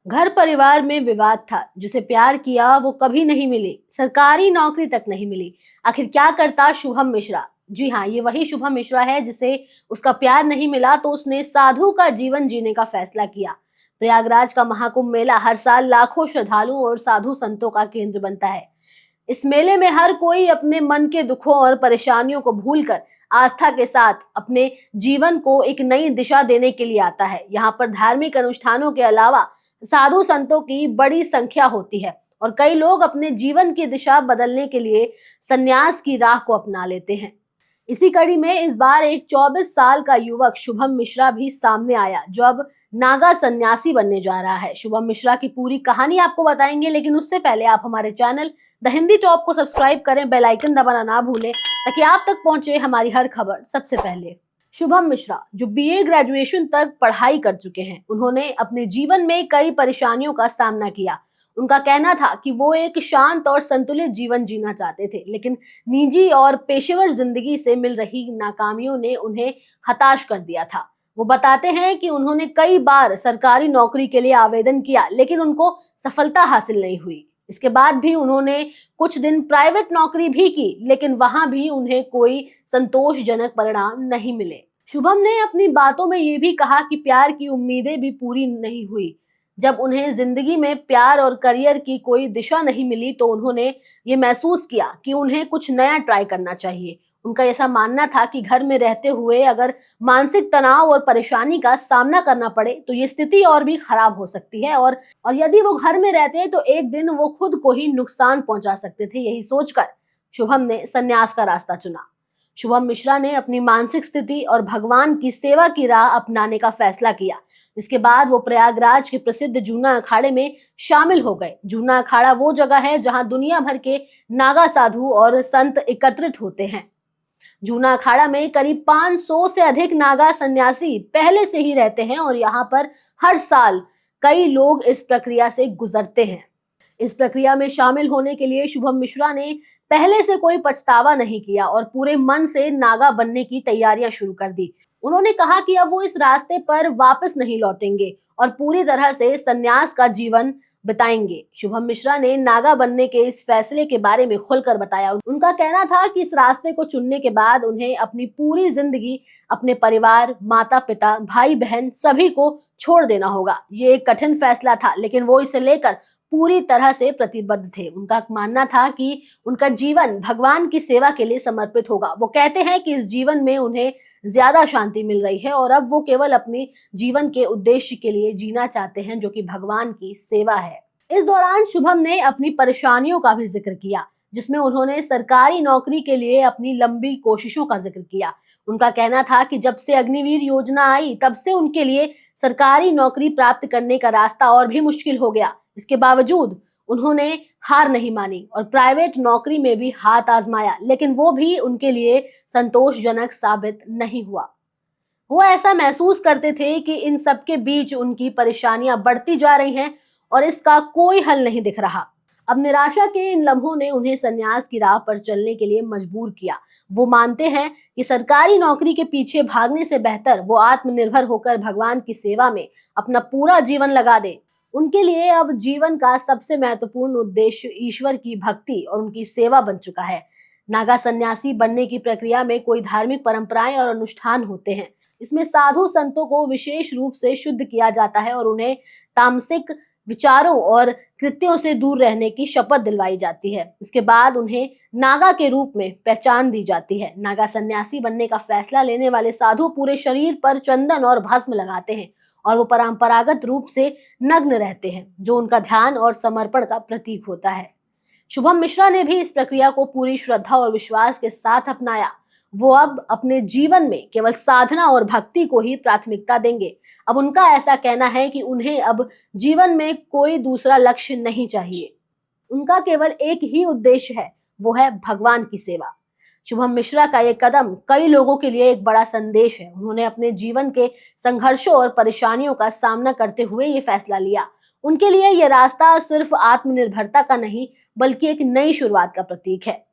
घर परिवार में विवाद था। जिसे प्यार किया वो कभी नहीं मिली, सरकारी नौकरी तक नहीं मिली। आखिर क्या करता शुभम मिश्रा? जी हाँ, ये वही शुभम मिश्रा है जिसे उसका प्यार नहीं मिला तो उसने साधु का जीवन जीने का फैसला किया। प्रयागराज का महाकुंभ मेला हर साल लाखों श्रद्धालुओं और साधु संतों का केंद्र बनता है। इस मेले में हर कोई अपने मन के दुखों और परेशानियों को भूलकर आस्था के साथ अपने जीवन को एक नई दिशा देने के लिए आता है। यहाँ पर धार्मिक अनुष्ठानों के अलावा साधु संतों की बड़ी संख्या होती है और कई लोग अपने जीवन की दिशा बदलने के लिए संन्यास की राह को अपना लेते हैं। इसी कड़ी में इस बार एक 24 साल का युवक शुभम मिश्रा भी सामने आया, जो अब नागा सन्यासी बनने जा रहा है। शुभम मिश्रा की पूरी कहानी आपको बताएंगे, लेकिन उससे पहले आप हमारे चैनल द हिंदी टॉप को सब्सक्राइब करें, बेल आइकन दबाना ना भूलें ताकि आप तक पहुंचे हमारी हर खबर सबसे पहले। शुभम मिश्रा जो बीए ग्रेजुएशन तक पढ़ाई कर चुके हैं, उन्होंने अपने जीवन में कई परेशानियों का सामना किया। उनका कहना था कि वो एक शांत और संतुलित जीवन जीना चाहते थे, लेकिन निजी और पेशेवर जिंदगी से मिल रही नाकामियों ने उन्हें हताश कर दिया था। वो बताते हैं कि उन्होंने कई बार सरकारी नौकरी के लिए आवेदन किया, लेकिन उनको सफलता हासिल नहीं हुई। इसके बाद भी उन्होंने कुछ दिन प्राइवेट नौकरी भी की, लेकिन वहां भी उन्हें कोई संतोषजनक परिणाम नहीं मिले। शुभम ने अपनी बातों में ये भी कहा कि प्यार की उम्मीदें भी पूरी नहीं हुई। जब उन्हें जिंदगी में प्यार और करियर की कोई दिशा नहीं मिली तो उन्होंने ये महसूस किया कि उन्हें कुछ नया ट्राई करना चाहिए। उनका ऐसा मानना था कि घर में रहते हुए अगर मानसिक तनाव और परेशानी का सामना करना पड़े तो ये स्थिति और भी खराब हो सकती है और यदि वो घर में रहते तो एक दिन वो खुद को ही नुकसान पहुंचा सकते थे। यही सोचकर शुभम ने संन्यास का रास्ता चुना। शुभम मिश्रा ने अपनी मानसिक स्थिति और भगवान की सेवा की राह अपनाने का फैसला किया। इसके बाद वो प्रयागराज के प्रसिद्ध जूना अखाड़े में शामिल हो गए। जूना अखाड़ा वो जगह है जहां दुनिया भर के नागा साधु और संत एकत्रित होते हैं। जूना अखाड़ा में करीब 500 से अधिक नागा सन्यासी पहले से ही रहते हैं और यहाँ पर हर साल कई लोग इस प्रक्रिया से गुजरते हैं। इस प्रक्रिया में शामिल होने के लिए शुभम मिश्रा ने पहले से कोई पछतावा नहीं किया और पूरे मन से नागा बनने की तैयारियां शुरू कर दी। उन्होंने कहा कि अब वो इस रास्ते पर वापस नहीं लौटेंगे और पूरी तरह से संन्यास का जीवन बिताएंगे। शुभम मिश्रा ने नागा बनने के इस फैसले के बारे में खुलकर बताया। उनका कहना था कि इस रास्ते को चुनने के बाद उन्हें अपनी पूरी जिंदगी अपने परिवार, माता पिता, भाई बहन सभी को छोड़ देना होगा। ये एक कठिन फैसला था, लेकिन वो इसे लेकर पूरी तरह से प्रतिबद्ध थे। उनका मानना था कि उनका जीवन भगवान की सेवा के लिए समर्पित होगा। वो कहते हैं कि इस जीवन में उन्हें ज्यादा शांति मिल रही है और अब वो केवल अपने जीवन के उद्देश्य के लिए जीना चाहते हैं, जो कि भगवान की सेवा है। इस दौरान शुभम ने अपनी परेशानियों का भी जिक्र किया, जिसमें उन्होंने सरकारी नौकरी के लिए अपनी लंबी कोशिशों का जिक्र किया। उनका कहना था कि जब से अग्निवीर योजना आई तब से उनके लिए सरकारी नौकरी प्राप्त करने का रास्ता और भी मुश्किल हो गया। इसके बावजूद उन्होंने हार नहीं मानी और प्राइवेट नौकरी में भी हाथ आजमाया, लेकिन वो भी उनके लिए संतोषजनक साबित नहीं हुआ। वो ऐसा महसूस करते थे कि इन सब के बीच उनकी परेशानियां बढ़ती जा रही हैं और इसका कोई हल नहीं दिख रहा। अब निराशा के इन लम्हों ने उन्हें संन्यास की राह पर चलने के लिए मजबूर किया। वो मानते हैं कि सरकारी नौकरी के पीछे भागने से बेहतर वो आत्मनिर्भर होकर भगवान की सेवा में अपना पूरा जीवन लगा दे। उनके लिए अब जीवन का सबसे महत्वपूर्ण उद्देश्य ईश्वर की भक्ति और उनकी सेवा बन चुका है। नागा सन्यासी बनने की प्रक्रिया में कोई धार्मिक परंपराएं और अनुष्ठान होते हैं। इसमें साधु संतों को विशेष रूप से शुद्ध किया जाता है और उन्हें तामसिक विचारों और कृत्यों से दूर रहने की शपथ दिलवाई जाती है। इसके बाद उन्हें नागा के रूप में पहचान दी जाती है। नागा सन्यासी बनने का फैसला लेने वाले साधु पूरे शरीर पर चंदन और भस्म लगाते हैं और वो परंपरागत रूप से नग्न रहते हैं, जो उनका ध्यान और समर्पण का प्रतीक होता है। शुभम मिश्रा ने भी इस प्रक्रिया को पूरी श्रद्धा और विश्वास के साथ अपनाया। वो अब अपने जीवन में केवल साधना और भक्ति को ही प्राथमिकता देंगे। अब उनका ऐसा कहना है कि उन्हें अब जीवन में कोई दूसरा लक्ष्य नहीं चाहिए। उनका केवल एक ही उद्देश्य है, वो है भगवान की सेवा। शुभम मिश्रा का ये कदम कई लोगों के लिए एक बड़ा संदेश है। उन्होंने अपने जीवन के संघर्षों और परेशानियों का सामना करते हुए ये फैसला लिया। उनके लिए ये रास्ता सिर्फ आत्मनिर्भरता का नहीं, बल्कि एक नई शुरुआत का प्रतीक है।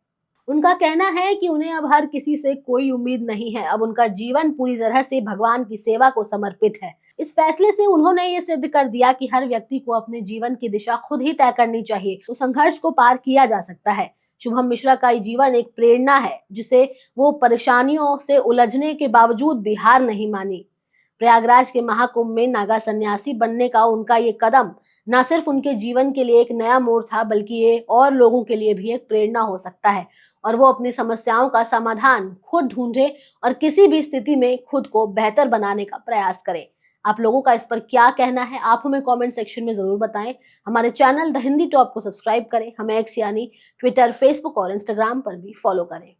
उनका कहना है कि उन्हें अब हर किसी से कोई उम्मीद नहीं है। अब उनका जीवन पूरी तरह से भगवान की सेवा को समर्पित है। इस फैसले से उन्होंने ये सिद्ध कर दिया कि हर व्यक्ति को अपने जीवन की दिशा खुद ही तय करनी चाहिए, तो संघर्ष को पार किया जा सकता है। शुभम मिश्रा का ये जीवन एक प्रेरणा है, जिसे वो परेशानियों से उलझने के बावजूद भी हार नहीं मानी। प्रयागराज के महाकुंभ में नागा सन्यासी बनने का उनका ये कदम न सिर्फ उनके जीवन के लिए एक नया मोड़ था, बल्कि ये और लोगों के लिए भी एक प्रेरणा हो सकता है। और वो अपनी समस्याओं का समाधान खुद ढूंढे और किसी भी स्थिति में खुद को बेहतर बनाने का प्रयास करें। आप लोगों का इस पर क्या कहना है, आप हमें कमेंट सेक्शन में जरूर बताएं। हमारे चैनल द हिंदी टॉप को सब्सक्राइब करें, हमें एक्स यानी ट्विटर, फेसबुक और इंस्टाग्राम पर भी फॉलो करें।